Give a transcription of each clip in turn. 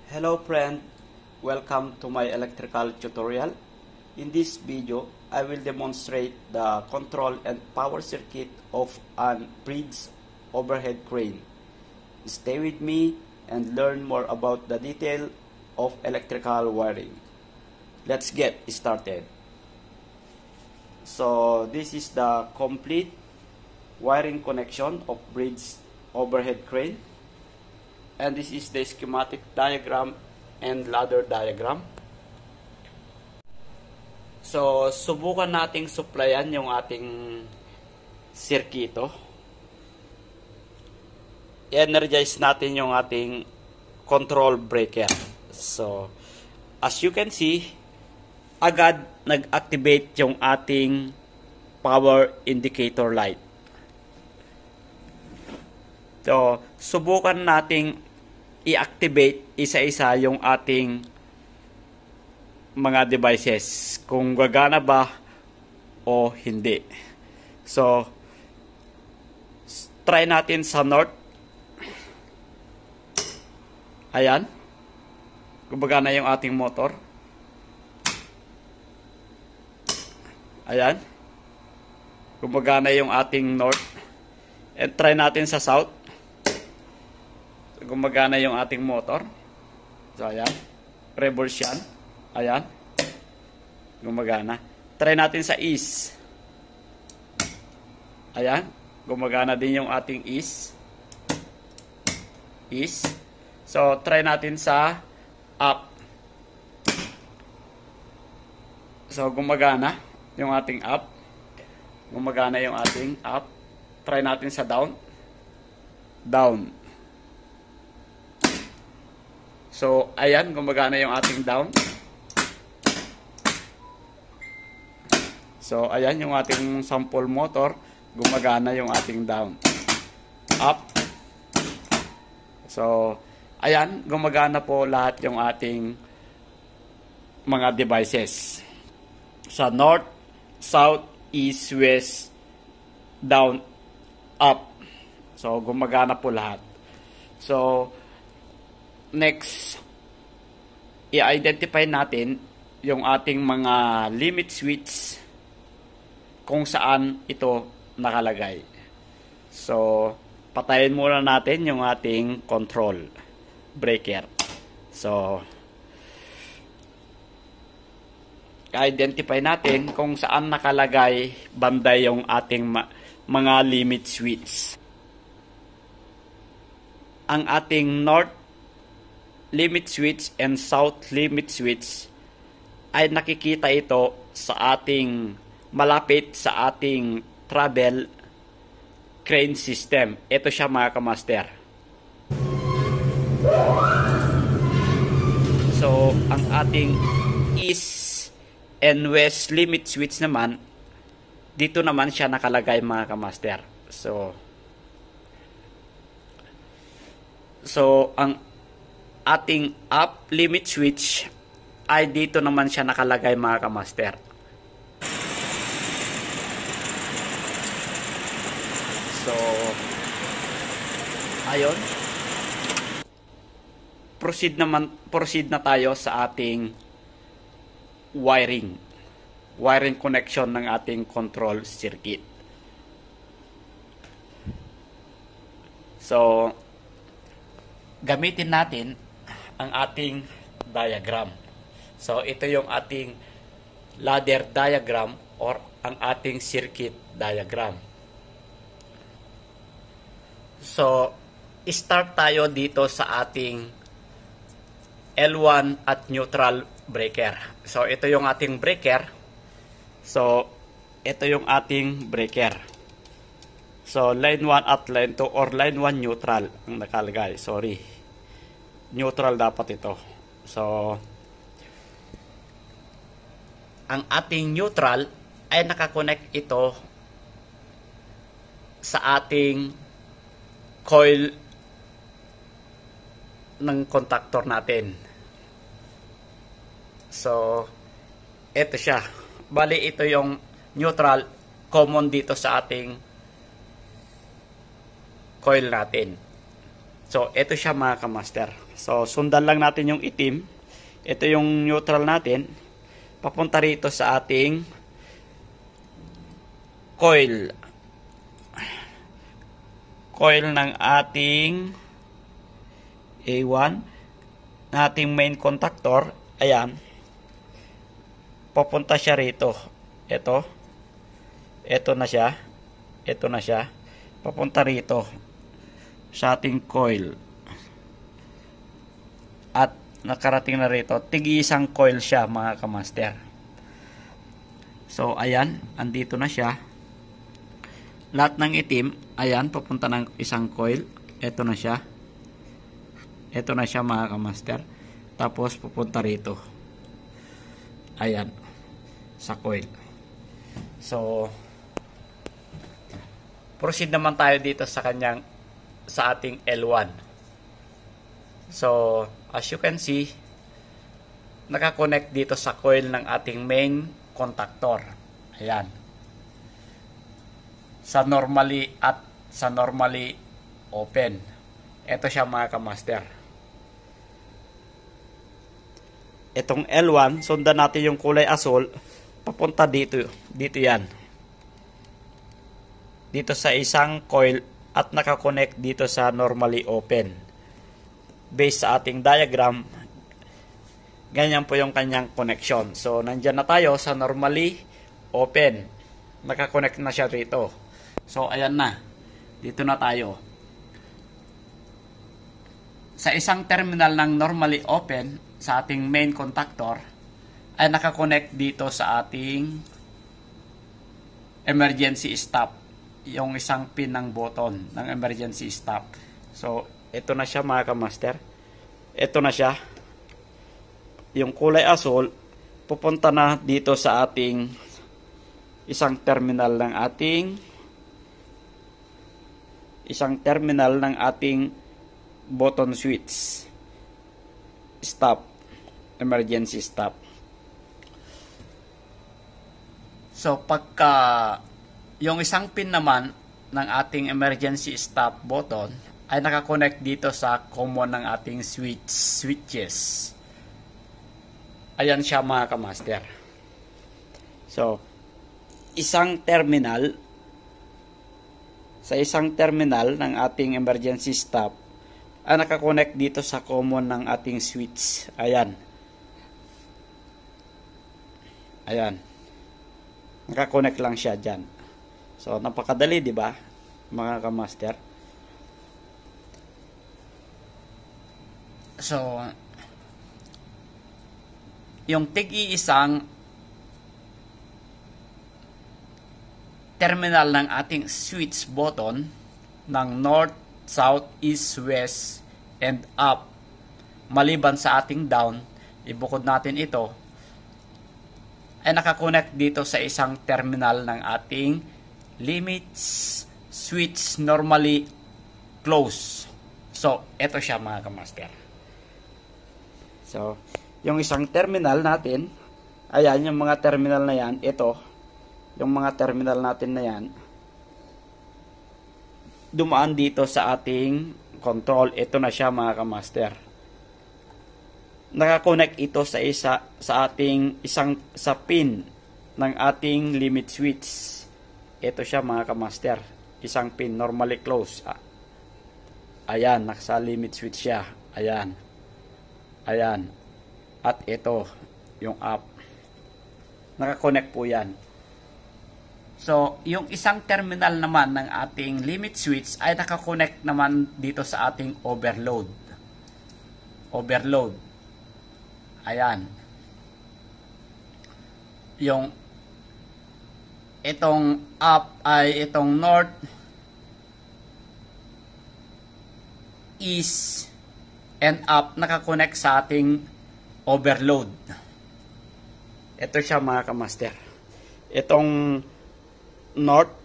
Hello friend, welcome to my electrical tutorial. In this video, I will demonstrate the control and power circuit of an bridge overhead crane. Stay with me and learn more about the detail of electrical wiring. Let's get started. So this is the complete wiring connection of bridge overhead crane. And this is the schematic diagram and ladder diagram. So, subukan nating supplyan yung ating sirkito. I-energize natin yung ating control breaker. So, as you can see, agad nag-activate yung ating power indicator light. So, subukan nating i-activate isa-isa yung ating mga devices kung gagana ba o hindi. So, try natin sa north. Ayan. Gumagana yung ating motor. Ayan. Gumagana yung ating north. And try natin sa south. Gumagana yung ating motor. So, ayan. Reverse yan. Ayan. Gumagana. Try natin sa east. Ayan. Gumagana din yung ating east. East. So, try natin sa up. So, gumagana yung ating up. Gumagana yung ating up. Try natin sa down. Down. So, ayan, gumagana yung ating down. So, ayan yung ating sample motor. Gumagana yung ating down. Up. So, ayan, gumagana po lahat yung ating mga devices. Sa north, south, east, west, down, up. So, gumagana po lahat. So, next, i-identify natin yung ating mga limit switch kung saan ito nakalagay. So, patayin muna natin yung ating control breaker. So, i-identify natin kung saan nakalagay banda yung ating mga limit switch. Ang ating north limit switch and south limit switch ay nakikita ito sa ating malapit sa ating travel crane system. Ito siya mga kamaster. So, ang ating east and west limit switch naman, dito naman siya nakalagay mga kamaster. So ang ating up limit switch ay dito naman siya nakalagay mga kamaster. So, ayun. Proceed na tayo sa ating wiring connection ng ating control circuit. So, gamitin natin ang ating diagram. So, ito yung ating ladder diagram or ang ating circuit diagram. So, start tayo dito sa ating L1 at neutral breaker. So, ito yung ating breaker. So, ito yung ating breaker. So, line 1 at line 2 or line 1 neutral ang nakalagay. Sorry. Neutral dapat ito. So, ang ating neutral ay nakakonect ito sa ating coil ng contactor natin. So, ito siya. Bali, ito yung neutral common dito sa ating coil natin. So, ito siya mga kamaster. So, sundan lang natin yung itim. Ito yung neutral natin. Papunta rito sa ating coil. Coil ng ating A1. Ating main contactor. Ayan. Papunta siya rito. Ito. Ito na siya. Ito na siya. Papunta rito sa ating coil. At nakarating na rito. Tig-isang coil siya mga kamaster. So ayan. Andito na siya. Lahat ng itim. Ayan. Papunta ng isang coil. Ito na siya. Ito na siya mga kamaster. Tapos pupunta rito. Ayan. Sa coil. So proceed naman tayo dito sa ating L1. So as you can see, nakakonect dito sa coil ng ating main contactor. Ayan. Sa normally at sa normally open. Ito siya mga kamaster. Itong L1, sundan natin yung kulay asul, papunta dito. Dito yan. Dito sa isang coil at nakakonect dito sa normally open. Based sa ating diagram, ganyan po yung kanyang connection. So, nandyan na tayo sa normally open. Nakakonect na siya rito. So, ayan na. Dito na tayo. Sa isang terminal ng normally open, sa ating main contactor, ay nakakonect dito sa ating emergency stop. Yung isang pin ng button ng emergency stop. So, ito na siya mga kamaster. Ito na siya. Yung kulay asul, pupunta na dito sa ating isang terminal ng ating button switch. Stop. Emergency stop. So, pagka yung isang pin naman ng ating emergency stop button ay nakakonect dito sa common ng ating switches. Ayan siya mga kamaster. So, isang terminal ng ating emergency stop ay nakakonect dito sa common ng ating switch. Ayan. Ayan. Nakakonect lang siya dyan. So, napakadali, di ba, mga kamaster? So, yung tig-iisang terminal ng ating switch button ng north, south, east, west, and up, maliban sa ating down, ibukod natin ito, ay nakakonect dito sa isang terminal ng ating limits switch normally close. So, ito siya mga kamaster. So, yung isang terminal natin, ayan, yung mga terminal na yan, ito, yung mga terminal natin na yan, dumaan dito sa ating control. Ito na siya mga kamaster. Nakakonect ito sa ating sa pin ng ating limit switch. Ito siya mga kamaster. Isang pin normally close. Ayan, nasa limit switch siya. Ayan. Ayan. At ito, yung up. Nakakonect po yan. So, yung isang terminal naman ng ating limit switch ay nakakonect naman dito sa ating overload. Overload. Ayan. Yung itong up ay itong north, east, and up nakakonect sa ating overload. Ito siya mga kamaster. Itong north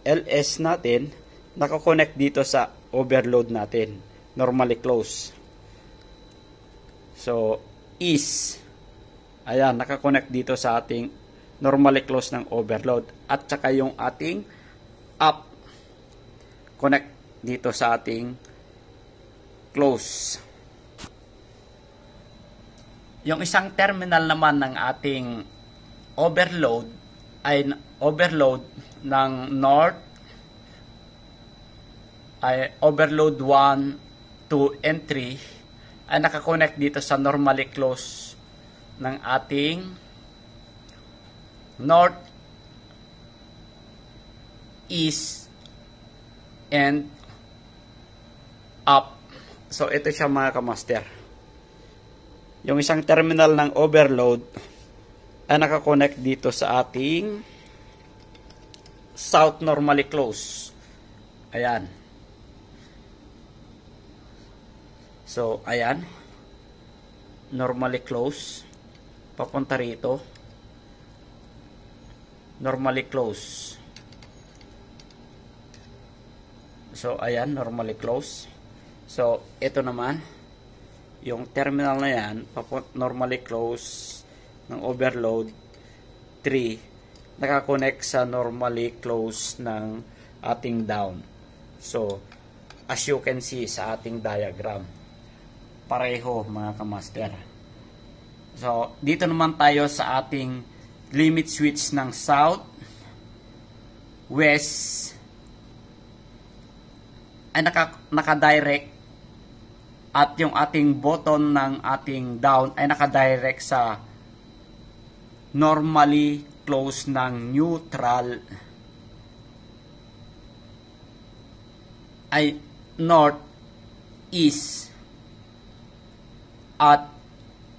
LS natin nakakonect dito sa overload natin. Normally close. So, east. Ayan, nakakonect dito sa ating normally close ng overload. At saka yung ating up connect dito sa ating close. Yung isang terminal naman ng ating overload ay overload ng north ay overload 1, 2, and 3 ay nakakonect dito sa normally close ng ating north, east, and up. So ito siya mga kamaster. Yung isang terminal ng overload ay nakakonect dito sa ating south normally close. Ayan. So, ayan. Normally close. Papunta rito. Normally close. So, ayan. Normally close. So, ito naman. Yung terminal na yan, normally close ng overload 3, nakakonect sa normally close ng ating down. So, as you can see sa ating diagram, pareho mga kamaster. So, dito naman tayo sa ating limit switch ng south, west, ay naka-direct, at yung ating button ng ating down ay naka-direct sa normally close ng neutral ay north, east, at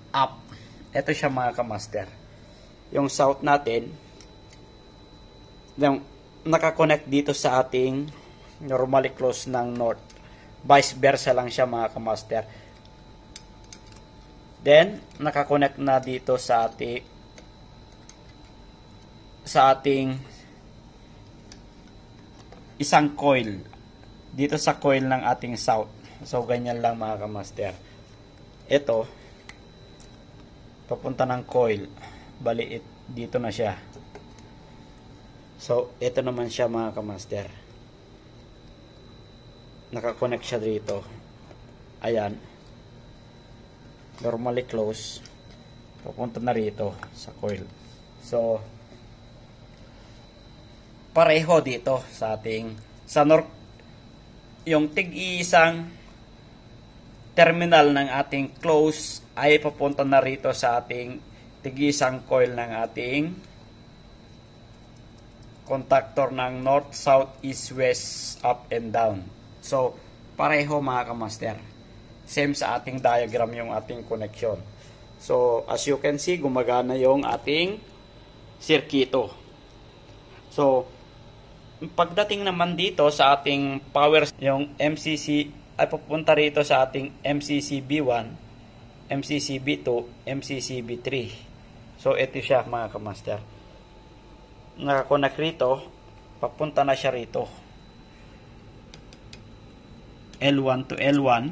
up. Ito siya mga kamaster. Yung south natin, yung nakakonect dito sa ating normally close ng north. Vice versa lang siya mga kamaster. Then, nakakonect na dito sa ating isang coil. Dito sa coil ng ating south. So, ganyan lang mga kamaster. Ito, papunta ng coil. Bali, dito na siya. So, ito naman siya mga kamaster. Nakakonect siya dito. Ayan. Normally close. Papunta na rito sa coil. So, pareho dito sa ating yung tig-isang terminal ng ating close ay papunta na rito sa ating tig-isang coil ng ating contactor ng north, south, east, west, up, and down. So, pareho mga kamaster. Same sa ating diagram yung ating connection. So, as you can see, gumagana yung ating sirkito. So, pagdating naman dito sa ating power, yung MCC ay pupunta rito sa ating MCCB1, MCCB2, MCCB3. So, ito siya mga kamaster. Nakakonect rito, papunta na siya rito. L1 to L1.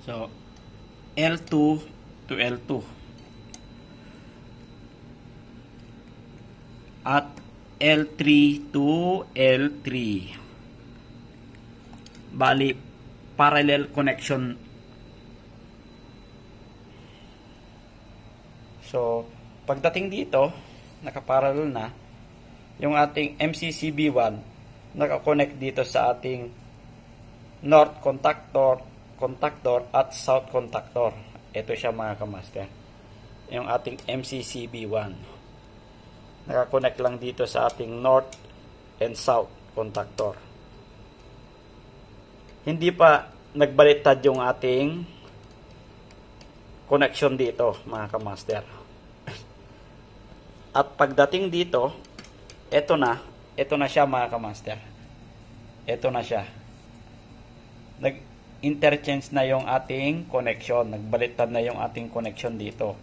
So, L2 to L2. At L3 to L3. Bali, parallel connection. So, pagdating dito, nakaparallel na, yung ating MCCB1 nakakonect dito sa ating north contactor at south contactor. Ito siya mga kamaster. Yung ating MCCB1 nakakonect lang dito sa ating north and south contactor. Hindi pa nagbaliktad yung ating connection dito mga kamaster. At pagdating dito, ito na siya mga kamaster. Ito na siya. Nag-interchange na yung ating connection. Nagbaliktad na yung ating connection dito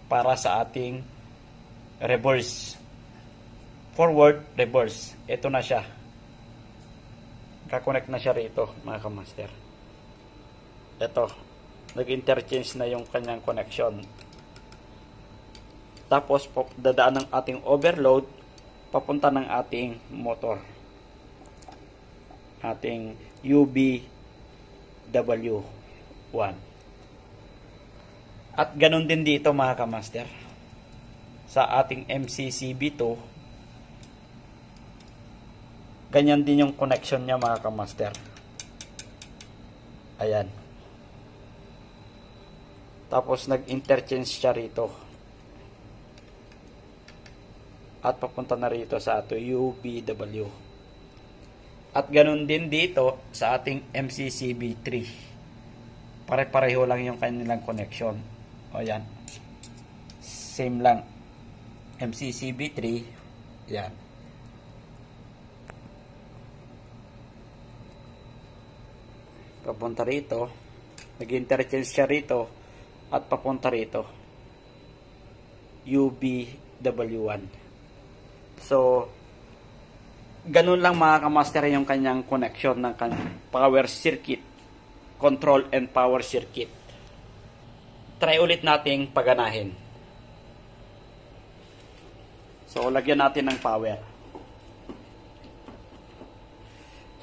para sa ating reverse. Forward, reverse. Ito na siya. Kakonect na siya rito mga kamaster. Ito. Nag-interchange na yung kanyang connection. Tapos, dadaan ng ating overload papunta ng ating motor. ating UBW1. At ganun din dito mga kamaster. Sa ating MCCB2, ganyan din yung connection niya mga kamaster. Ayan. Tapos nag-interchange siya rito. At papunta na rito sa ato UBW. At ganun din dito sa ating MCCB3. Pare-pareho lang yung kanilang connection. O yan. Same lang. MCCB3. Yan. Papunta rito. Nag-interchange siya rito. At papunta rito. UBW1. So, ganun lang mga kamaster yung kanyang connection ng kanyang power circuit. Control and power circuit. Try ulit nating paganahin. So, lagyan natin ng power.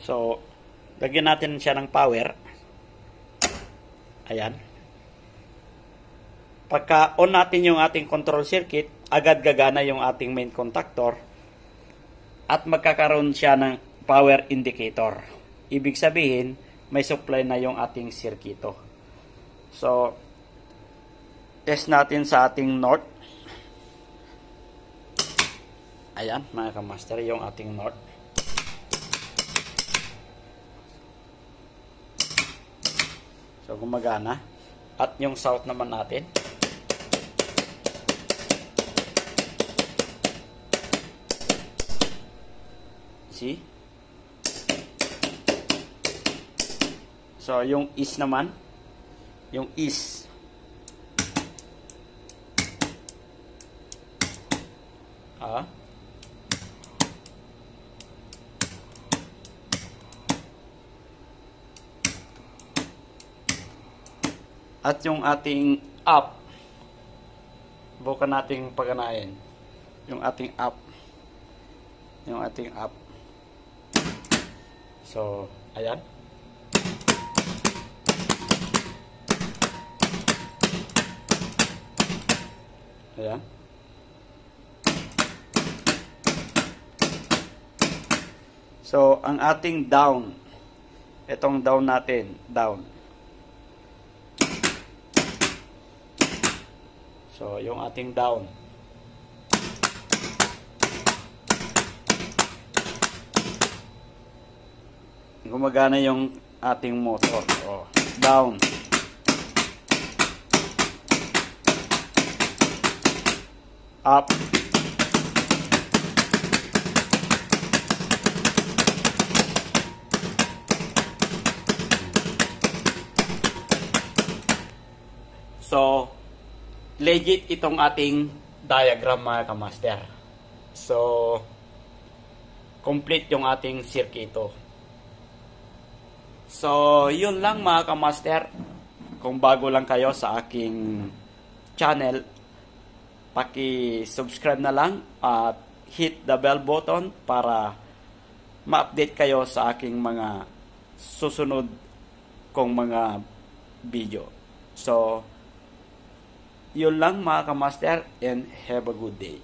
So, lagyan natin siya ng power. Ayan. Pagka on natin yung ating control circuit, agad gagana yung ating main contactor at magkakaroon siya ng power indicator. Ibig sabihin, may supply na yung ating sirkito. So, test natin sa ating north. Ayan, mga kamaster, yung ating north. So, gumagana. At yung south naman natin. See? So, yung east naman. Yung east. At yung ating up, bukan nating paganayin. Yung ating up. Yung ating up. So, ayan. Ayan. So, ang ating down, itong down natin, down. So, yung ating down. Gumagana yung ating motor. Oh, down. Up. So, legit itong ating diagram mga kamaster. So, complete yung ating sirkito. So, yun lang mga kamaster. Kung bago lang kayo sa aking channel, paki-subscribe na lang at hit the bell button para ma-update kayo sa aking mga susunod kong mga video. So, yun lang mga kamaster and have a good day.